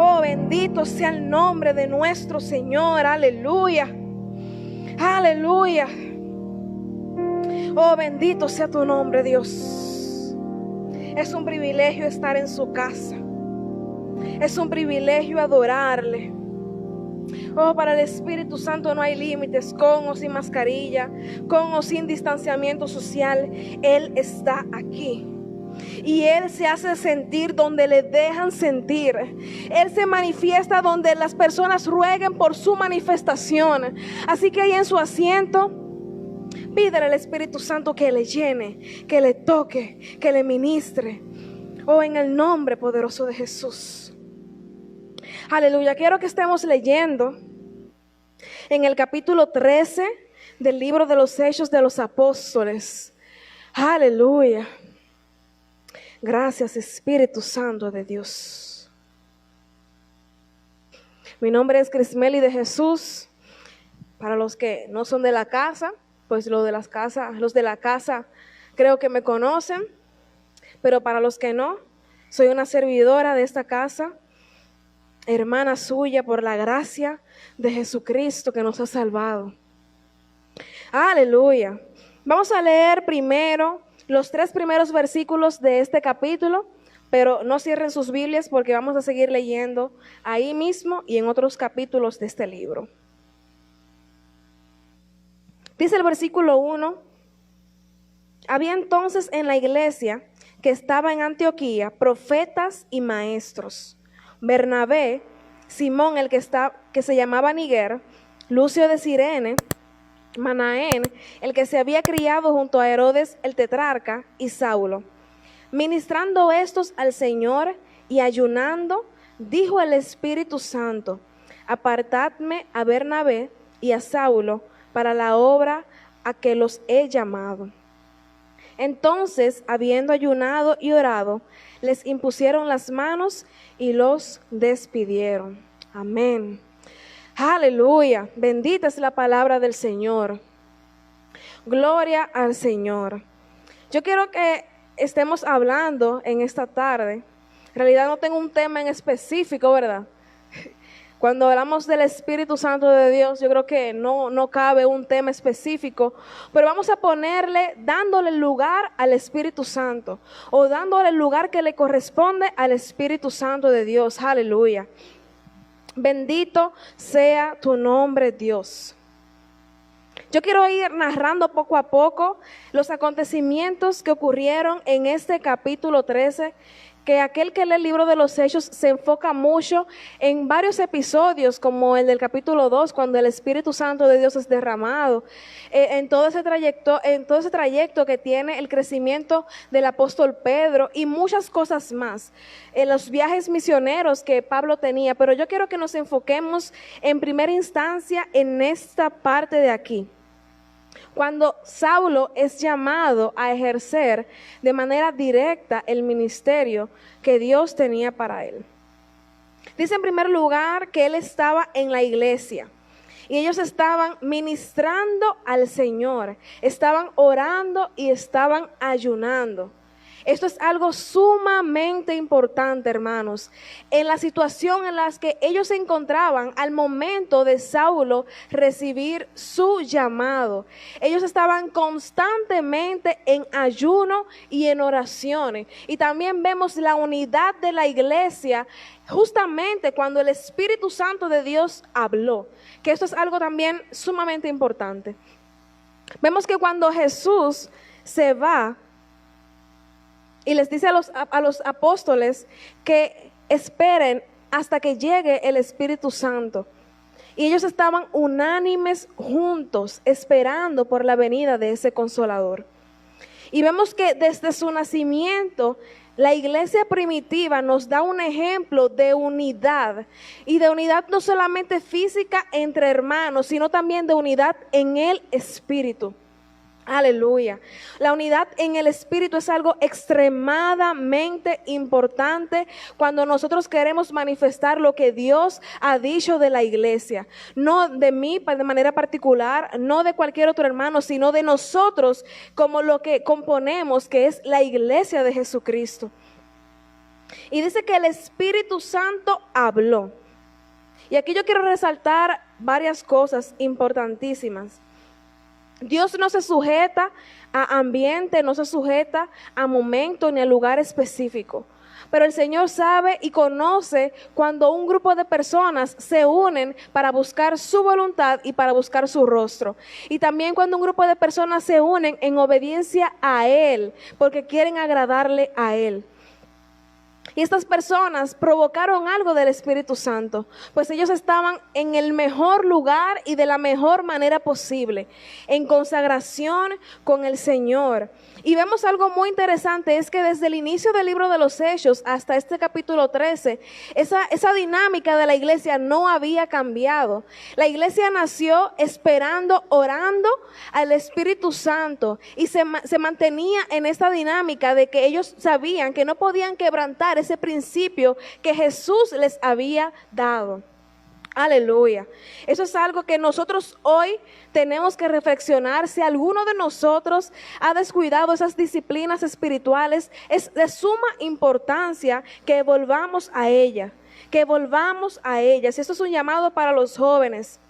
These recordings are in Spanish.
Oh, bendito sea el nombre de nuestro Señor. Aleluya. Aleluya. Oh, bendito sea tu nombre, Dios. Es un privilegio estar en su casa. Es un privilegio adorarle. Oh, para el Espíritu Santo no hay límites, con o sin mascarilla, con o sin distanciamiento social. Él está aquí. Y Él se hace sentir donde le dejan sentir. Él se manifiesta donde las personas rueguen por su manifestación. Así que ahí en su asiento, pídele al Espíritu Santo que le llene, que le toque, que le ministre. Oh, en el nombre poderoso de Jesús. Aleluya. Quiero que estemos leyendo en el capítulo 13 del libro de los Hechos de los Apóstoles. Aleluya. Gracias, Espíritu Santo de Dios. Mi nombre es Crismeli de Jesús. Para los que no son de la casa, pues los de la casa creo que me conocen. Pero para los que no, soy una servidora de esta casa, hermana suya por la gracia de Jesucristo que nos ha salvado. Aleluya. Vamos a leer primero los 3 primeros versículos de este capítulo, pero no cierren sus Biblias porque vamos a seguir leyendo ahí mismo y en otros capítulos de este libro. Dice el versículo 1: había entonces en la iglesia que estaba en Antioquía profetas y maestros: Bernabé, Simón el que se llamaba Niger, Lucio de Cirene, Manaén, el que se había criado junto a Herodes el tetrarca, y Saulo. Ministrando estos al Señor y ayunando, dijo el Espíritu Santo: apartadme a Bernabé y a Saulo para la obra a que los he llamado. Entonces, habiendo ayunado y orado, les impusieron las manos y los despidieron. Amén. Aleluya. Bendita es la palabra del Señor. Gloria al Señor. Yo quiero que estemos hablando en esta tarde. En realidad no tengo un tema en específico, ¿verdad? Cuando hablamos del Espíritu Santo de Dios, yo creo que no cabe un tema específico, pero vamos a ponerle, dándole lugar al Espíritu Santo, o dándole el lugar que le corresponde al Espíritu Santo de Dios. Aleluya. Bendito sea tu nombre, Dios. Yo quiero ir narrando poco a poco los acontecimientos que ocurrieron en este capítulo 13, que aquel que lee el libro de los Hechos se enfoca mucho en varios episodios, como el del capítulo 2, cuando el Espíritu Santo de Dios es derramado, en todo ese trayecto que tiene el crecimiento del apóstol Pedro y muchas cosas más, en los viajes misioneros que Pablo tenía. Pero yo quiero que nos enfoquemos en primera instancia en esta parte de aquí, cuando Saulo es llamado a ejercer de manera directa el ministerio que Dios tenía para él. Dice en primer lugar que él estaba en la iglesia y ellos estaban ministrando al Señor, estaban orando y estaban ayunando. Esto es algo sumamente importante, hermanos. En la situación en la que ellos se encontraban al momento de Saulo recibir su llamado, ellos estaban constantemente en ayuno y en oraciones. Y también vemos la unidad de la iglesia justamente cuando el Espíritu Santo de Dios habló, que esto es algo también sumamente importante. Vemos que cuando Jesús se va y les dice a los apóstoles que esperen hasta que llegue el Espíritu Santo, y ellos estaban unánimes juntos esperando por la venida de ese Consolador. Y vemos que desde su nacimiento la iglesia primitiva nos da un ejemplo de unidad, y de unidad no solamente física entre hermanos, sino también de unidad en el Espíritu. Aleluya. La unidad en el Espíritu es algo extremadamente importante cuando nosotros queremos manifestar lo que Dios ha dicho de la iglesia. No de mí de manera particular, no de cualquier otro hermano, sino de nosotros como lo que componemos, que es la iglesia de Jesucristo. Y dice que el Espíritu Santo habló. Y aquí yo quiero resaltar varias cosas importantísimas. Dios no se sujeta a ambiente, no se sujeta a momento ni a lugar específico. Pero el Señor sabe y conoce cuando un grupo de personas se unen para buscar su voluntad y para buscar su rostro. Y también cuando un grupo de personas se unen en obediencia a Él, porque quieren agradarle a Él. Y estas personas provocaron algo del Espíritu Santo, pues ellos estaban en el mejor lugar y de la mejor manera posible, en consagración con el Señor. Y vemos algo muy interesante, es que desde el inicio del libro de los Hechos hasta este capítulo 13, esa dinámica de la iglesia no había cambiado. La iglesia nació esperando, orando al Espíritu Santo y se mantenía en esta dinámica de que ellos sabían que no podían quebrantar ese principio que Jesús les había dado. Aleluya. Eso es algo que nosotros hoy tenemos que reflexionar. Si alguno de nosotros ha descuidado esas disciplinas espirituales, es de suma importancia que volvamos a ella, que volvamos a ellas. Y esto es un llamado para los jóvenes.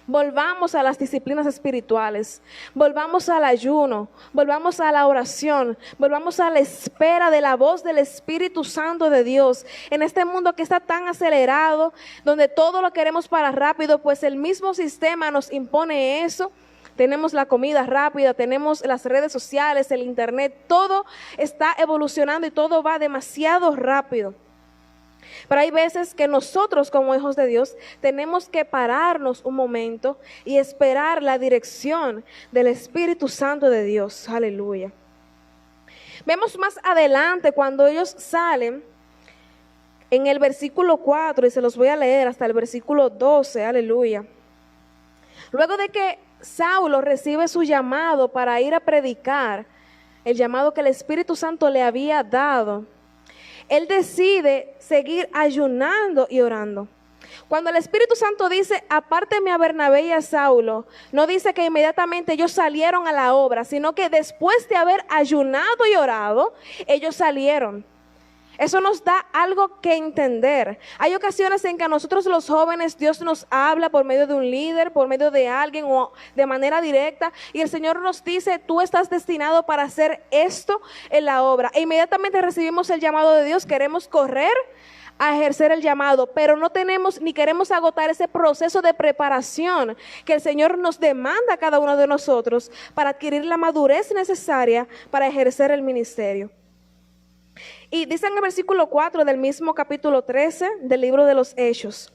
Volvamos a las disciplinas espirituales, volvamos al ayuno, volvamos a la oración, volvamos a la espera de la voz del Espíritu Santo de Dios. En este mundo que está tan acelerado, donde todo lo queremos para rápido, pues el mismo sistema nos impone eso. Tenemos la comida rápida, tenemos las redes sociales, el internet, todo está evolucionando y todo va demasiado rápido. Pero hay veces que nosotros como hijos de Dios tenemos que pararnos un momento y esperar la dirección del Espíritu Santo de Dios. Aleluya. Vemos más adelante cuando ellos salen en el versículo 4 y se los voy a leer hasta el versículo 12. Aleluya. Luego de que Saulo recibe su llamado para ir a predicar, el llamado que el Espíritu Santo le había dado, él decide seguir ayunando y orando. Cuando el Espíritu Santo dice, apárteme a Bernabé y a Saulo, no dice que inmediatamente ellos salieron a la obra, sino que después de haber ayunado y orado, ellos salieron. Eso nos da algo que entender. Hay ocasiones en que a nosotros los jóvenes Dios nos habla por medio de un líder, por medio de alguien o de manera directa, y el Señor nos dice, tú estás destinado para hacer esto en la obra. E inmediatamente recibimos el llamado de Dios, queremos correr a ejercer el llamado, pero no tenemos ni queremos agotar ese proceso de preparación que el Señor nos demanda a cada uno de nosotros para adquirir la madurez necesaria para ejercer el ministerio. Y dice en el versículo 4 del mismo capítulo 13 del libro de los Hechos: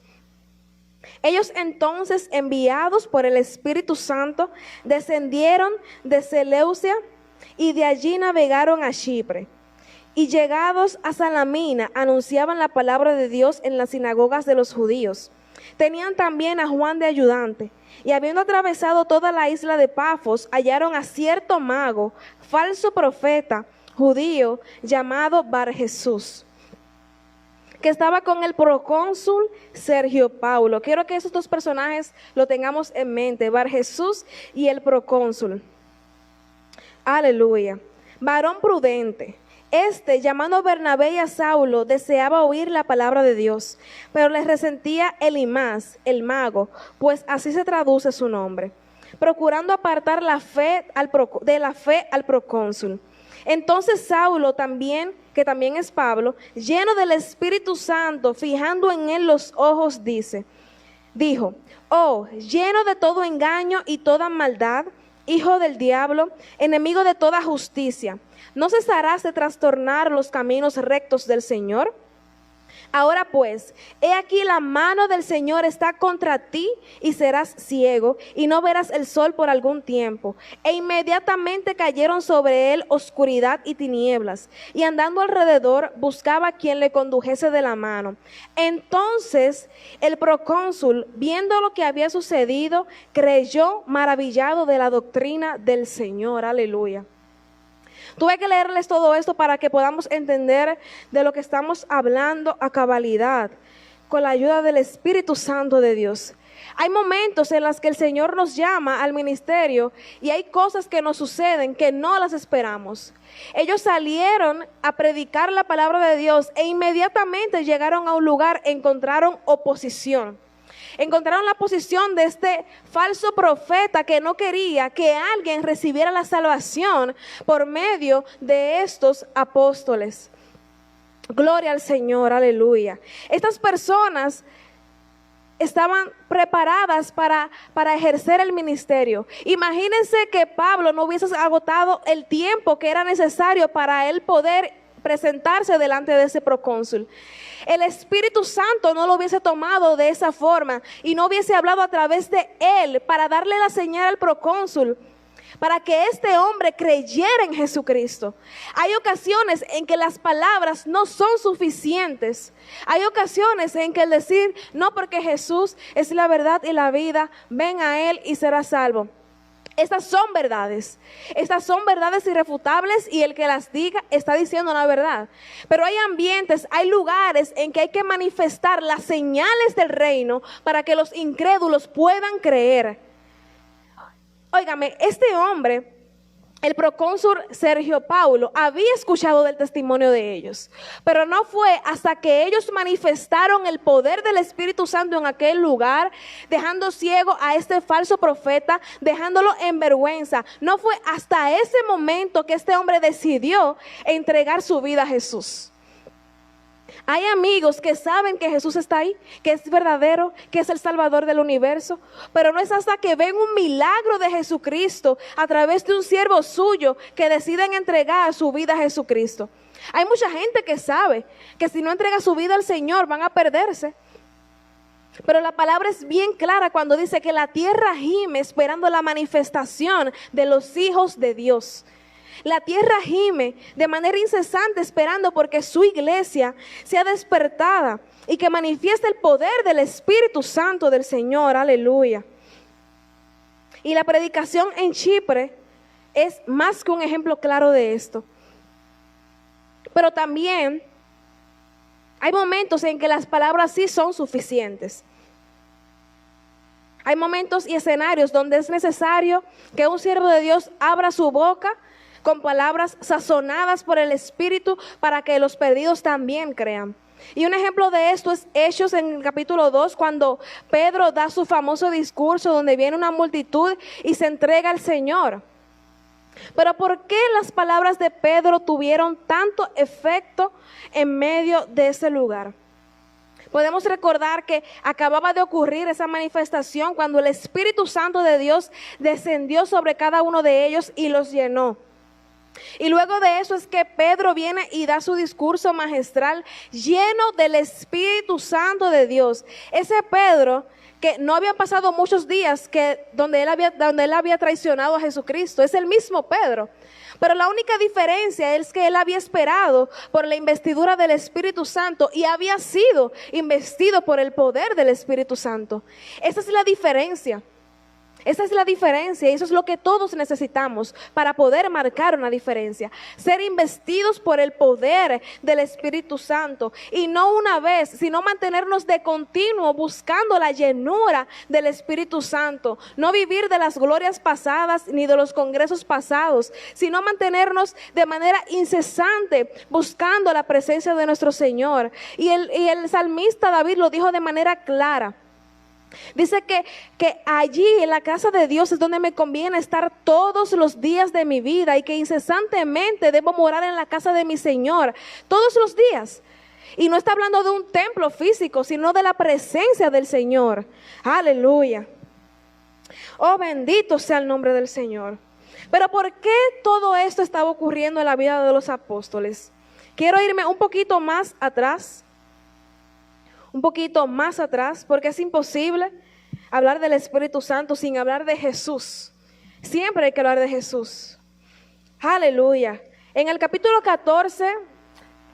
ellos entonces, enviados por el Espíritu Santo, descendieron de Seleucia y de allí navegaron a Chipre. Y llegados a Salamina, anunciaban la palabra de Dios en las sinagogas de los judíos. Tenían también a Juan de ayudante. Y habiendo atravesado toda la isla de Pafos, hallaron a cierto mago, falso profeta, judío, llamado Bar Jesús, que estaba con el procónsul Sergio Paulo. Quiero que esos dos personajes lo tengamos en mente, Bar Jesús y el procónsul. Aleluya. Varón prudente. Llamando a Bernabé y a Saulo, deseaba oír la palabra de Dios, pero les resentía Elimas, el mago, pues así se traduce su nombre, procurando apartar de la fe al procónsul. Entonces Saulo también, que también es Pablo, lleno del Espíritu Santo, fijando en él los ojos, dijo, oh, lleno de todo engaño y toda maldad, hijo del diablo, enemigo de toda justicia, ¿no cesarás de trastornar los caminos rectos del Señor? Ahora pues, he aquí la mano del Señor está contra ti y serás ciego y no verás el sol por algún tiempo. E inmediatamente cayeron sobre él oscuridad y tinieblas, y andando alrededor buscaba a quien le condujese de la mano. Entonces el procónsul, viendo lo que había sucedido, creyó maravillado de la doctrina del Señor. Aleluya. Tuve que leerles todo esto para que podamos entender de lo que estamos hablando a cabalidad, con la ayuda del Espíritu Santo de Dios. Hay momentos en los que el Señor nos llama al ministerio y hay cosas que nos suceden que no las esperamos. Ellos salieron a predicar la palabra de Dios e inmediatamente llegaron a un lugar, encontraron oposición. Encontraron la posición de este falso profeta que no quería que alguien recibiera la salvación por medio de estos apóstoles. Gloria al Señor, aleluya. Estas personas estaban preparadas para ejercer el ministerio. Imagínense que Pablo no hubiese agotado el tiempo que era necesario para él poder presentarse delante de ese procónsul. El Espíritu Santo no lo hubiese tomado de esa forma y no hubiese hablado a través de él para darle la señal al procónsul, para que este hombre creyera en Jesucristo. Hay ocasiones en que las palabras no son suficientes. Hay ocasiones en que el decir, no, porque Jesús es la verdad y la vida, ven a Él y serás salvo. Estas son verdades irrefutables y el que las diga está diciendo la verdad. Pero hay ambientes, hay lugares en que hay que manifestar las señales del reino para que los incrédulos puedan creer. Óigame, este hombre, el procónsul Sergio Paulo, había escuchado del testimonio de ellos, pero no fue hasta que ellos manifestaron el poder del Espíritu Santo en aquel lugar, dejando ciego a este falso profeta, dejándolo en vergüenza. No fue hasta ese momento que este hombre decidió entregar su vida a Jesús. Hay amigos que saben que Jesús está ahí, que es verdadero, que es el Salvador del universo, pero no es hasta que ven un milagro de Jesucristo a través de un siervo suyo que deciden entregar su vida a Jesucristo. Hay mucha gente que sabe que si no entrega su vida al Señor van a perderse. Pero la palabra es bien clara cuando dice que la tierra gime esperando la manifestación de los hijos de Dios. La tierra gime de manera incesante esperando porque su iglesia sea despertada y que manifieste el poder del Espíritu Santo del Señor. Aleluya. Y la predicación en Chipre es más que un ejemplo claro de esto. Pero también hay momentos en que las palabras sí son suficientes. Hay momentos y escenarios donde es necesario que un siervo de Dios abra su boca con palabras sazonadas por el Espíritu para que los perdidos también crean. Y un ejemplo de esto es Hechos en el capítulo 2, cuando Pedro da su famoso discurso donde viene una multitud y se entrega al Señor. Pero ¿por qué las palabras de Pedro tuvieron tanto efecto en medio de ese lugar? Podemos recordar que acababa de ocurrir esa manifestación cuando el Espíritu Santo de Dios descendió sobre cada uno de ellos y los llenó. Y luego de eso es que Pedro viene y da su discurso magistral lleno del Espíritu Santo de Dios. Ese Pedro que no había pasado muchos días donde él había traicionado a Jesucristo. Es el mismo Pedro. Pero la única diferencia es que él había esperado por la investidura del Espíritu Santo y había sido investido por el poder del Espíritu Santo. Esa es la diferencia. Esa es la diferencia y eso es lo que todos necesitamos para poder marcar una diferencia. Ser investidos por el poder del Espíritu Santo y no una vez, sino mantenernos de continuo buscando la llenura del Espíritu Santo. No vivir de las glorias pasadas ni de los congresos pasados, sino mantenernos de manera incesante buscando la presencia de nuestro Señor. Y el salmista David lo dijo de manera clara. Dice que allí en la casa de Dios es donde me conviene estar todos los días de mi vida y que incesantemente debo morar en la casa de mi Señor todos los días. Y no está hablando de un templo físico, sino de la presencia del Señor. Aleluya. Oh, bendito sea el nombre del Señor. Pero ¿por qué todo esto estaba ocurriendo en la vida de los apóstoles? Quiero irme un poquito más atrás. Porque es imposible hablar del Espíritu Santo sin hablar de Jesús. Siempre hay que hablar de Jesús. Aleluya. En el capítulo 14,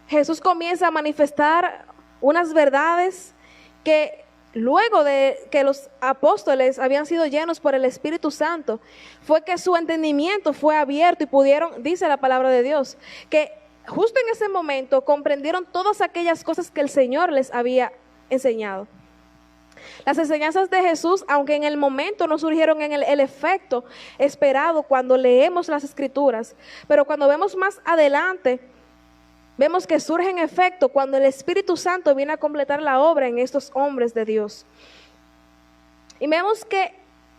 Jesús comienza a manifestar unas verdades que luego de que los apóstoles habían sido llenos por el Espíritu Santo, fue que su entendimiento fue abierto y pudieron, dice la palabra de Dios, que justo en ese momento comprendieron todas aquellas cosas que el Señor les había enseñado. Las enseñanzas de Jesús, aunque en el momento no surgieron en el efecto esperado cuando leemos las Escrituras, pero cuando vemos más adelante, vemos que surgen efecto cuando el Espíritu Santo viene a completar la obra en estos hombres de Dios. Y vemos que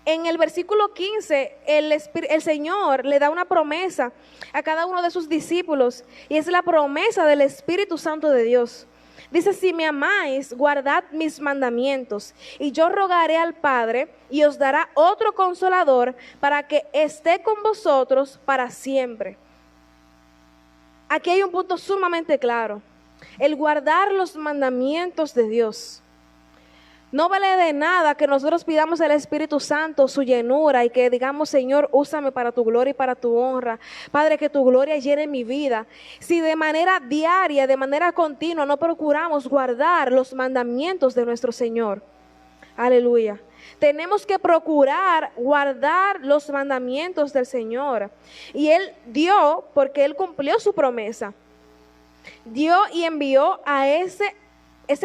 en el versículo 15, el Señor le da una promesa a cada uno de sus discípulos, y es la promesa del Espíritu Santo de Dios. Dice: si me amáis, guardad mis mandamientos, y yo rogaré al Padre, y os dará otro consolador, para que esté con vosotros para siempre. Aquí hay un punto sumamente claro: el guardar los mandamientos de Dios. No vale de nada que nosotros pidamos al Espíritu Santo su llenura y que digamos: Señor, úsame para tu gloria y para tu honra. Padre, que tu gloria llene mi vida. Si de manera diaria, de manera continua, no procuramos guardar los mandamientos de nuestro Señor. Aleluya. Tenemos que procurar guardar los mandamientos del Señor. Y Él dio, porque Él cumplió su promesa. Dio y envió a ese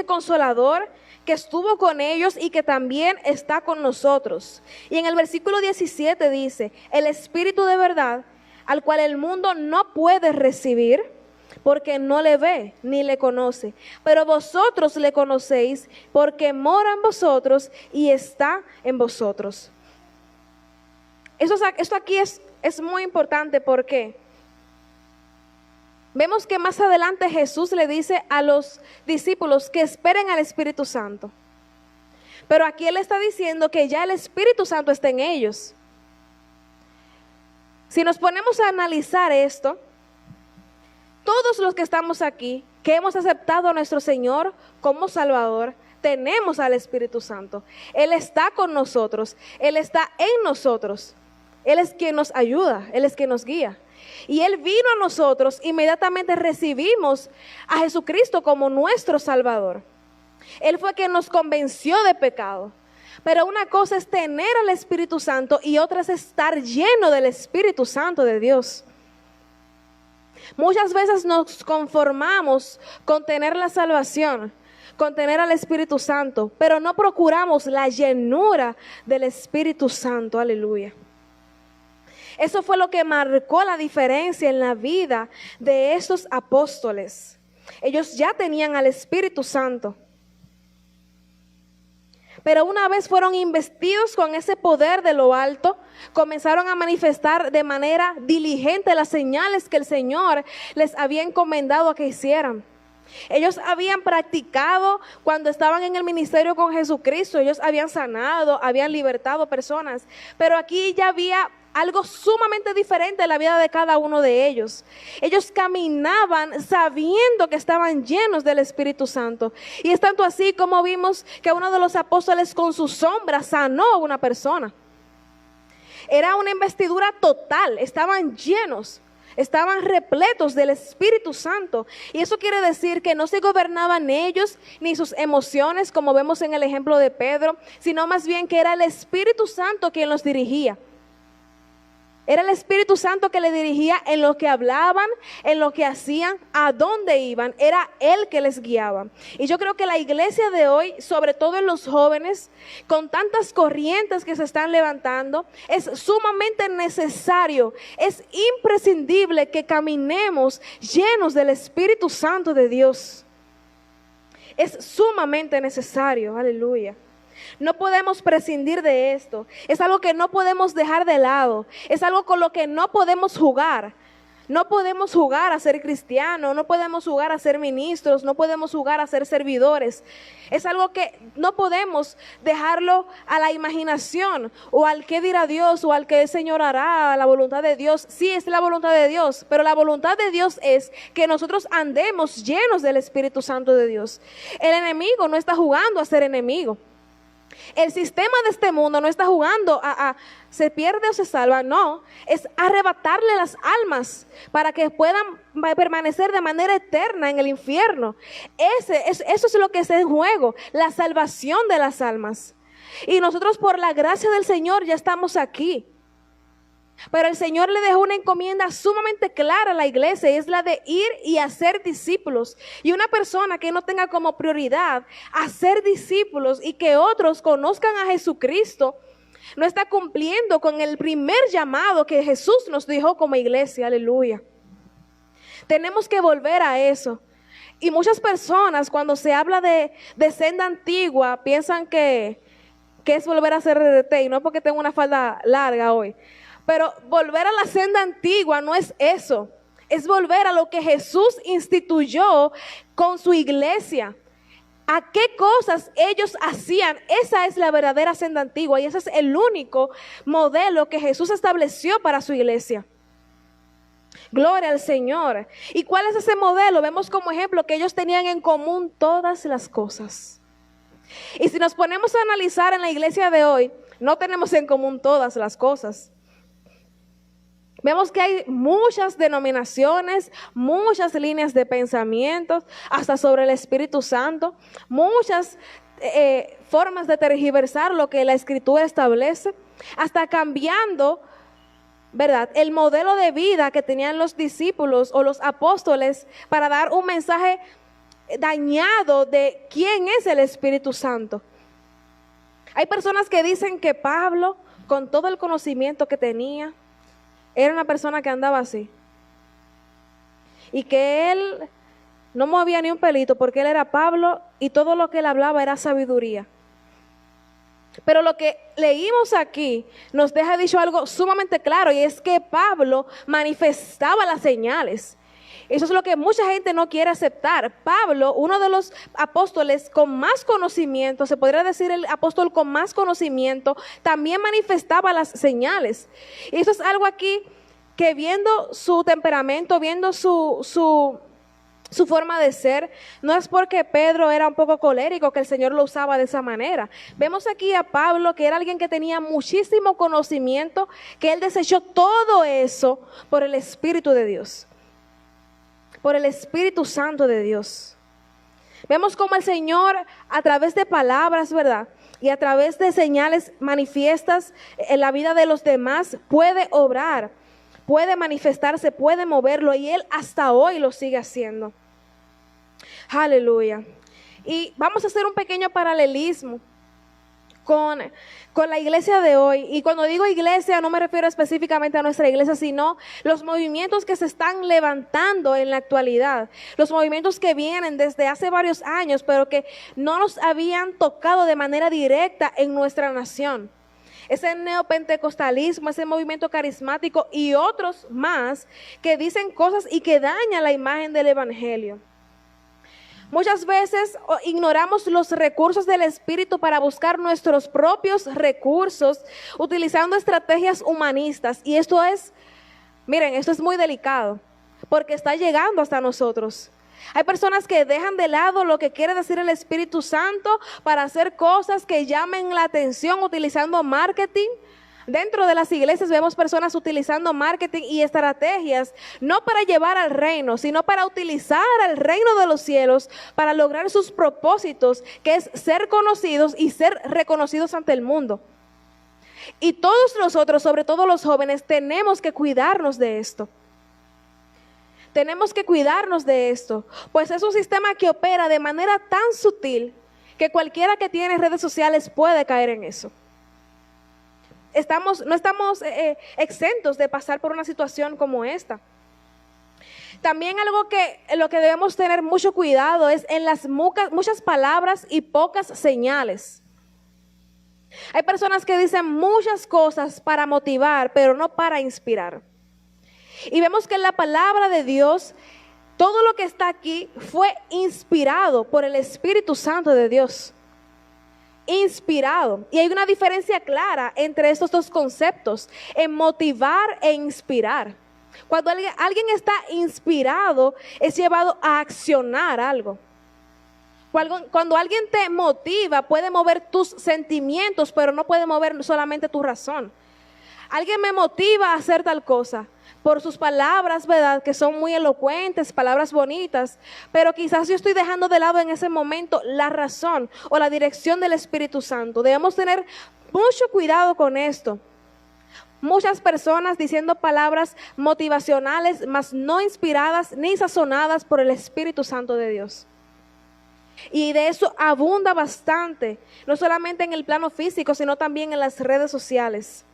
consolador que estuvo con ellos y que también está con nosotros. Y en el versículo 17 dice: el Espíritu de verdad, al cual el mundo no puede recibir, porque no le ve ni le conoce, pero vosotros le conocéis, porque mora en vosotros y está en vosotros. Esto aquí es muy importante, porque vemos que más adelante Jesús le dice a los discípulos que esperen al Espíritu Santo. Pero aquí Él está diciendo que ya el Espíritu Santo está en ellos. Si nos ponemos a analizar esto, todos los que estamos aquí, que hemos aceptado a nuestro Señor como Salvador, tenemos al Espíritu Santo. Él está con nosotros, Él está en nosotros. Él es quien nos ayuda, Él es quien nos guía. Y Él vino a nosotros, inmediatamente recibimos a Jesucristo como nuestro Salvador. Él fue quien nos convenció de pecado. Pero una cosa es tener al Espíritu Santo y otra es estar lleno del Espíritu Santo de Dios. Muchas veces nos conformamos con tener la salvación, con tener al Espíritu Santo, pero no procuramos la llenura del Espíritu Santo. Aleluya. Eso fue lo que marcó la diferencia en la vida de estos apóstoles. Ellos ya tenían al Espíritu Santo, pero una vez fueron investidos con ese poder de lo alto, comenzaron a manifestar de manera diligente las señales que el Señor les había encomendado a que hicieran. Ellos habían practicado cuando estaban en el ministerio con Jesucristo. Ellos habían sanado, habían libertado personas, pero aquí ya había algo sumamente diferente en la vida de cada uno de ellos. Ellos caminaban sabiendo que estaban llenos del Espíritu Santo. Y es tanto así como vimos que uno de los apóstoles con su sombra sanó a una persona. Era una investidura total, estaban llenos, estaban repletos del Espíritu Santo. Y eso quiere decir que no se gobernaban ellos ni sus emociones, como vemos en el ejemplo de Pedro, sino más bien que era el Espíritu Santo quien los dirigía. Era el Espíritu Santo que le dirigía en lo que hablaban, en lo que hacían, a dónde iban. Era Él que les guiaba. Y yo creo que la iglesia de hoy, sobre todo en los jóvenes, con tantas corrientes que se están levantando, es sumamente necesario, es imprescindible que caminemos llenos del Espíritu Santo de Dios. Es sumamente necesario, aleluya. No podemos prescindir de esto. Es algo que no podemos dejar de lado. Es algo con lo que no podemos jugar. No podemos jugar a ser cristianos, no podemos jugar a ser ministros, no podemos jugar a ser servidores. Es algo que no podemos dejarlo a la imaginación o al qué dirá Dios o al qué el Señor hará, a la voluntad de Dios. Sí, es la voluntad de Dios, pero la voluntad de Dios es que nosotros andemos llenos del Espíritu Santo de Dios. El enemigo no está jugando a ser enemigo. El sistema de este mundo no está jugando a se pierde o se salva, no, es arrebatarle las almas para que puedan permanecer de manera eterna en el infierno. Eso es lo que está en juego, la salvación de las almas. Y nosotros por la gracia del Señor ya estamos aquí. Pero el Señor le dejó una encomienda sumamente clara a la iglesia, y es la de ir y hacer discípulos. Y una persona que no tenga como prioridad hacer discípulos y que otros conozcan a Jesucristo, no está cumpliendo con el primer llamado que Jesús nos dijo como iglesia. Aleluya. Tenemos que volver a eso. Y muchas personas, cuando se habla de senda antigua, piensan que es volver a hacer RT, y no porque tengo una falda larga hoy. Pero volver a la senda antigua no es eso. Es volver a lo que Jesús instituyó con su iglesia. ¿A qué cosas ellos hacían? Esa es la verdadera senda antigua, y ese es el único modelo que Jesús estableció para su iglesia. Gloria al Señor. ¿Y cuál es ese modelo? Vemos como ejemplo que ellos tenían en común todas las cosas. Y si nos ponemos a analizar en la iglesia de hoy, no tenemos en común todas las cosas. Vemos que hay muchas denominaciones, muchas líneas de pensamientos, hasta sobre el Espíritu Santo, muchas formas de tergiversar lo que la Escritura establece, hasta cambiando, ¿verdad?, el modelo de vida que tenían los discípulos o los apóstoles para dar un mensaje dañado de quién es el Espíritu Santo. Hay personas que dicen que Pablo, con todo el conocimiento que tenía, era una persona que andaba así, y que él no movía ni un pelito porque él era Pablo y todo lo que él hablaba era sabiduría. Pero lo que leímos aquí nos deja dicho algo sumamente claro, y es que Pablo manifestaba las señales. Eso es lo que mucha gente no quiere aceptar. Pablo, uno de los apóstoles con más conocimiento, se podría decir el apóstol con más conocimiento, también manifestaba las señales. Y eso es algo aquí que, viendo su temperamento, viendo su forma de ser, no es porque Pedro era un poco colérico que el Señor lo usaba de esa manera. Vemos aquí a Pablo, que era alguien que tenía muchísimo conocimiento, que él desechó todo eso por el Espíritu de Dios, por el Espíritu Santo de Dios. Vemos cómo el Señor, a través de palabras, ¿verdad?, y a través de señales manifiestas en la vida de los demás, puede obrar, puede manifestarse, puede moverlo, y Él hasta hoy lo sigue haciendo. Aleluya. Y vamos a hacer un pequeño paralelismo con la iglesia de hoy. Y cuando digo iglesia, no me refiero específicamente a nuestra iglesia, sino los movimientos que se están levantando en la actualidad, los movimientos que vienen desde hace varios años, pero que no nos habían tocado de manera directa en nuestra nación. Ese neopentecostalismo, ese movimiento carismático y otros más que dicen cosas y que dañan la imagen del evangelio. Muchas veces ignoramos los recursos del Espíritu para buscar nuestros propios recursos, utilizando estrategias humanistas. Y esto es, miren, esto es muy delicado, porque está llegando hasta nosotros. Hay personas que dejan de lado lo que quiere decir el Espíritu Santo para hacer cosas que llamen la atención, utilizando marketing. Dentro de las iglesias vemos personas utilizando marketing y estrategias, no para llevar al reino, sino para utilizar al reino de los cielos para lograr sus propósitos, que es ser conocidos y ser reconocidos ante el mundo. Y todos nosotros, sobre todo los jóvenes, tenemos que cuidarnos de esto. Tenemos que cuidarnos de esto, pues es un sistema que opera de manera tan sutil que cualquiera que tiene redes sociales puede caer en eso. No estamos exentos de pasar por una situación como esta. También algo lo que debemos tener mucho cuidado es en las muchas palabras y pocas señales. Hay personas que dicen muchas cosas para motivar, pero no para inspirar. Y vemos que en la palabra de Dios, todo lo que está aquí fue inspirado por el Espíritu Santo de Dios. Inspirado. Y hay una diferencia clara entre estos dos conceptos, en motivar e inspirar. Cuando alguien está inspirado, es llevado a accionar algo. Cuando alguien te motiva, puede mover tus sentimientos, pero no puede mover solamente tu razón. Alguien me motiva a hacer tal cosa por sus palabras, ¿verdad?, que son muy elocuentes, palabras bonitas, pero quizás yo estoy dejando de lado en ese momento la razón o la dirección del Espíritu Santo. Debemos tener mucho cuidado con esto, muchas personas diciendo palabras motivacionales, mas no inspiradas ni sazonadas por el Espíritu Santo de Dios. Y de eso abunda bastante, no solamente en el plano físico, sino también en las redes sociales.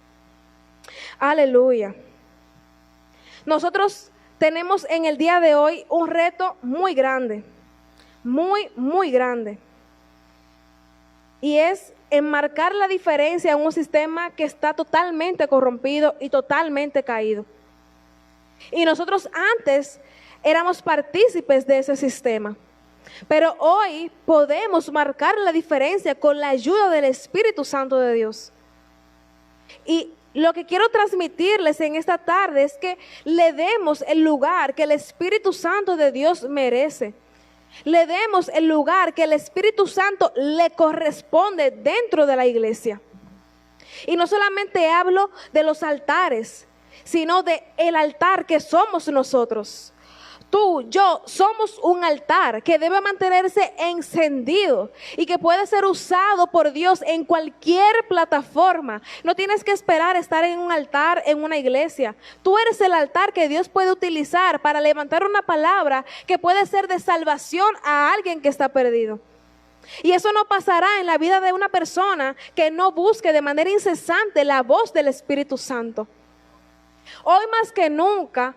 Aleluya. Nosotros tenemos en el día de hoy un reto muy grande, muy grande. Y es enmarcar la diferencia en un sistema que está totalmente corrompido y totalmente caído. Y nosotros antes éramos partícipes de ese sistema. Pero hoy podemos marcar la diferencia con la ayuda del Espíritu Santo de Dios. Y lo que quiero transmitirles en esta tarde es que le demos el lugar que el Espíritu Santo de Dios merece. Le demos el lugar que el Espíritu Santo le corresponde dentro de la iglesia. Y no solamente hablo de los altares, sino de el altar que somos nosotros. Tú, yo, somos un altar que debe mantenerse encendido y que puede ser usado por Dios en cualquier plataforma. No tienes que esperar estar en un altar en una iglesia. Tú eres el altar que Dios puede utilizar para levantar una palabra que puede ser de salvación a alguien que está perdido. Y eso no pasará en la vida de una persona que no busque de manera incesante la voz del Espíritu Santo. Hoy más que nunca,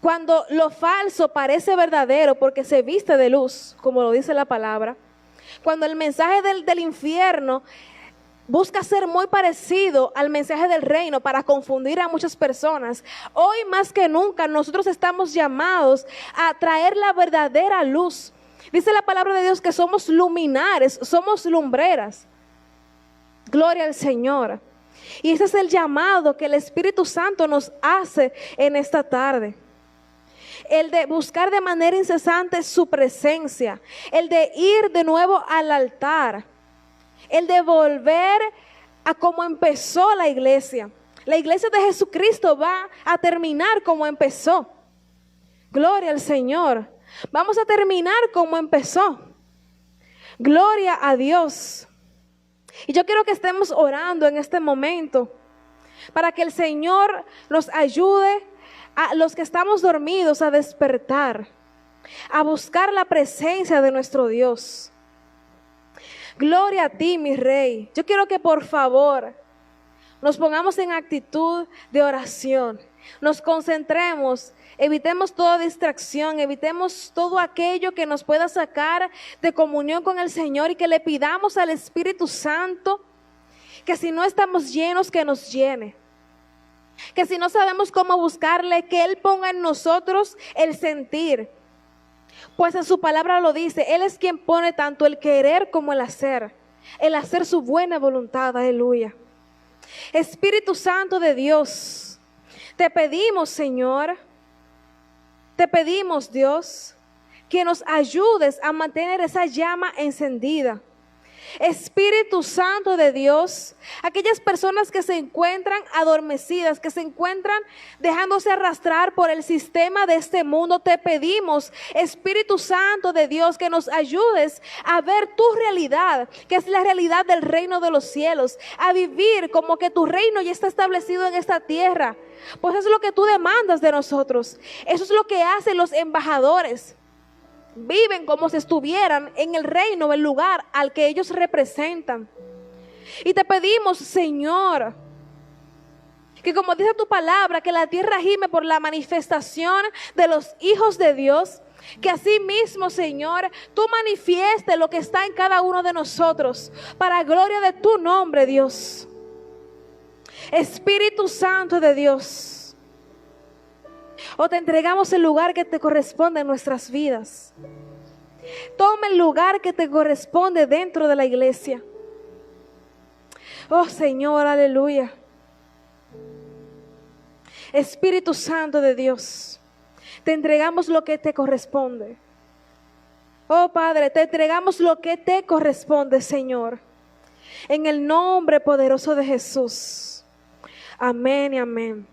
cuando lo falso parece verdadero porque se viste de luz, como lo dice la palabra, cuando el mensaje del infierno busca ser muy parecido al mensaje del reino para confundir a muchas personas, hoy más que nunca nosotros estamos llamados a traer la verdadera luz. Dice la palabra de Dios que somos luminares, somos lumbreras. Gloria al Señor. Y ese es el llamado que el Espíritu Santo nos hace en esta tarde. El de buscar de manera incesante su presencia, el de ir de nuevo al altar, el de volver a como empezó la iglesia. La iglesia de Jesucristo va a terminar como empezó. Gloria al Señor. Vamos a terminar como empezó. Gloria a Dios. Y yo quiero que estemos orando en este momento para que el Señor nos ayude a los que estamos dormidos a despertar, a buscar la presencia de nuestro Dios. Gloria a ti, mi Rey. Yo quiero que por favor nos pongamos en actitud de oración, nos concentremos, evitemos toda distracción, evitemos todo aquello que nos pueda sacar de comunión con el Señor y que le pidamos al Espíritu Santo que si no estamos llenos, que nos llene. Que si no sabemos cómo buscarle, que Él ponga en nosotros el sentir. Pues en su palabra lo dice, Él es quien pone tanto el querer como el hacer su buena voluntad, aleluya. Espíritu Santo de Dios, te pedimos, Señor, te pedimos, Dios, que nos ayudes a mantener esa llama encendida. Espíritu Santo de Dios, aquellas personas que se encuentran adormecidas, que se encuentran dejándose arrastrar por el sistema de este mundo, te pedimos, Espíritu Santo de Dios, que nos ayudes a ver tu realidad, que es la realidad del reino de los cielos, a vivir como que tu reino ya está establecido en esta tierra, pues eso es lo que tú demandas de nosotros, eso es lo que hacen los embajadores. Viven como si estuvieran en el reino, el lugar al que ellos representan. Y te pedimos, Señor, que como dice tu palabra, que la tierra gime por la manifestación de los hijos de Dios, que así mismo, Señor, tú manifiestes lo que está en cada uno de nosotros, para gloria de tu nombre, Dios. Espíritu Santo de Dios, o te entregamos el lugar que te corresponde en nuestras vidas. Toma el lugar que te corresponde dentro de la iglesia. Oh Señor, aleluya. Espíritu Santo de Dios, te entregamos lo que te corresponde. Oh Padre, te entregamos lo que te corresponde, Señor. En el nombre poderoso de Jesús. Amén y amén.